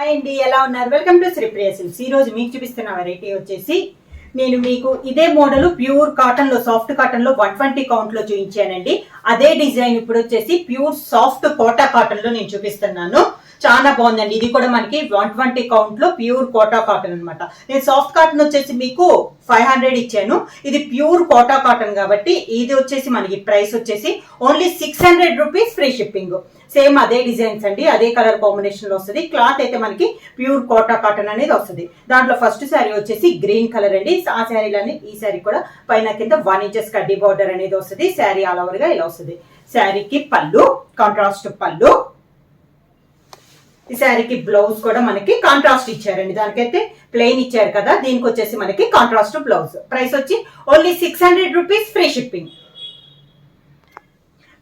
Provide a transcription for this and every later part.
Hi అండి, ఎలా ఉన్నారు? Welcome to Sripriya silks. ఈ రోజు మీకు చూపిస్తున్న వెరైటీ వచ్చేసి నేను మీకు ఇదే మోడల్ ప్యూర్ కాటన్ లో సాఫ్ట్ కాటన్ లో 120 కౌంట్ లో చూపించానండి. అదే డిజైన్ ఇప్పుడు వచ్చేసి ప్యూర్ సాఫ్ట్ కోటా కాటన్ లో నేను చూపిస్తున్నాను. చాలా బాగుందండి. ఇది కూడా మనకి 120 కౌంట్ లో ప్యూర్ కోటా కాటన్ అనమాట. నేను సాఫ్ట్ కాటన్ వచ్చేసి మీకు 500 ఇచ్చాను. ఇది ప్యూర్ కోటా కాటన్ కాబట్టి ఇది వచ్చేసి మనకి ప్రైస్ వచ్చేసి only 600 rupees free shipping. Same అదే డిజైన్స్ అండి, అదే కలర్ కాంబినేషన్ లో వస్తుంది. క్లాత్ అయితే మనకి ప్యూర్ కోటా కాటన్ అనేది వస్తుంది. దాంట్లో ఫస్ట్ శారీ వచ్చేసి గ్రీన్ కలర్ అండి. ఆ శారీలోని ఈ శారీ కూడా పైన కింద 1 ఇంచెస్ కడ్డీ బార్డర్ అనేది వస్తుంది. శారీ ఆల్ ఓవర్ గా ఇలా వస్తుంది. శారీకి పళ్ళు, కాంట్రాస్ట్ పళ్ళు. ఈ శారీకి బ్లౌజ్ కూడా మనకి కాంట్రాస్ట్ ఇచ్చారండి. దానికైతే ప్లెయిన్ ఇచ్చారు కదా, దీనికి వచ్చేసి మనకి కాంట్రాస్ట్ బ్లౌజ్. ప్రైస్ వచ్చి only 600 rupees free shipping.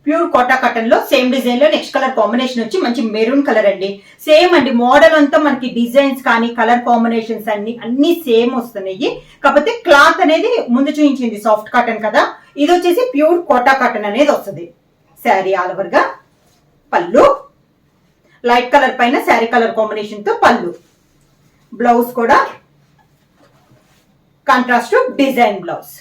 Pure Kota cotton లో సేమ్ డిజైన్ లో నెక్స్ట్ కలర్ కాంబినేషన్ వచ్చి మంచి మెరూన్ కలర్ అండి. సేమ్ అండి, మోడల్ అంతా మనకి డిజైన్స్ కానీ కలర్ కాంబినేషన్స్ అన్ని సేమ్ వస్తున్నాయి. కాకపోతే క్లాత్ అనేది ముందు చూపించింది సాఫ్ట్ కాటన్ కదా, ఇది వచ్చేసి ప్యూర్ కోటా కాటన్ అనేది వస్తుంది. శారీ ఆల్ ఓవర్ గా పళ్ళు, లైట్ కలర్ పైన శారీ కలర్ కాంబినేషన్ తో పళ్ళు. బ్లౌజ్ కూడా కాంట్రాస్ట్ డిజైన్ బ్లౌజ్.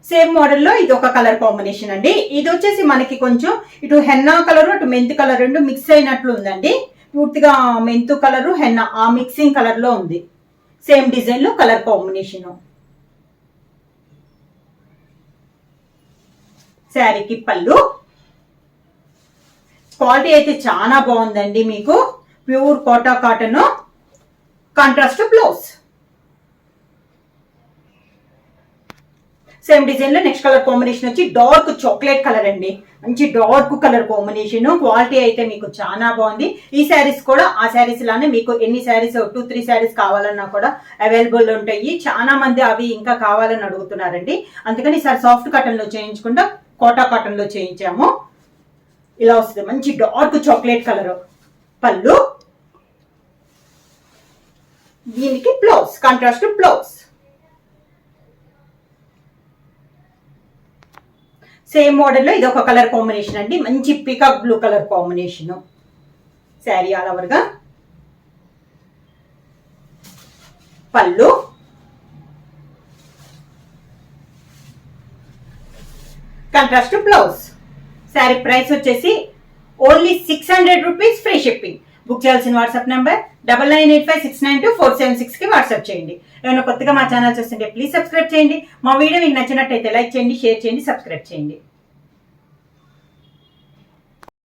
సేమ్ మోడల్లో ఇది ఒక కలర్ కాంబినేషన్ అండి. ఇది వచ్చేసి మనకి కొంచెం ఇటు హెన్నా కలర్ అటు మెంతు కలర్ రెండు మిక్స్ అయినట్లు ఉందండి. పూర్తిగా మెంతు కలర్ హెన్నా ఆ మిక్సింగ్ కలర్ లో ఉంది. సేమ్ డిజైన్ లో కలర్ కాంబినేషన్. శారీకి పళ్ళు. క్వాలిటీ అయితే చాలా బాగుందండి. మీకు pure Kota cotton, contrast blouse. Same design లో నెక్స్ట్ కలర్ కాంబినేషన్ వచ్చి డార్క్ చాక్లెట్ కలర్ అండి. మంచి డార్క్ కలర్ కాంబినేషన్. క్వాలిటీ అయితే మీకు చాలా బాగుంది. ఈ శారీస్ కూడా ఆ శారీస్ లానే మీకు ఎన్ని శారీస్ 2-3 శారీస్ కావాలన్నా కూడా అవైలబుల్ ఉంటాయి. చాలా మంది అవి ఇంకా కావాలని అడుగుతున్నారండి. అందుకని ఈసారి సాఫ్ట్ కాటన్ లో చేయించకుండా కోటా కాటన్ లో చేయించాము. ఇలా వస్తుంది మంచి డార్క్ చాక్లెట్ కలర్. పళ్ళు, దీనికి blouse contrast blouse. Same model లో ఇది ఒక కలర్ కాంబినేషన్ అండి. మంచి peacock blue colour combination. Sari all over గా పళ్ళు, కాంట్రాస్ట్ బ్లౌజ్. శారీ ప్రైస్ వచ్చేసి only 600 rupees free shipping. Book చేయాల్సిన వాట్సాప్ నెంబర్ 9985692476 కి వాట్సాప్ చేయండి. ఏమైనా కొత్తగా మా ఛానల్ చూస్తుంటే ప్లీజ్ సబ్స్క్రైబ్ చేయండి. మా వీడియో మీకు నచ్చినట్టయితే లైక్ చేయండి, షేర్ చేయండి, సబ్స్క్రైబ్ చేయండి.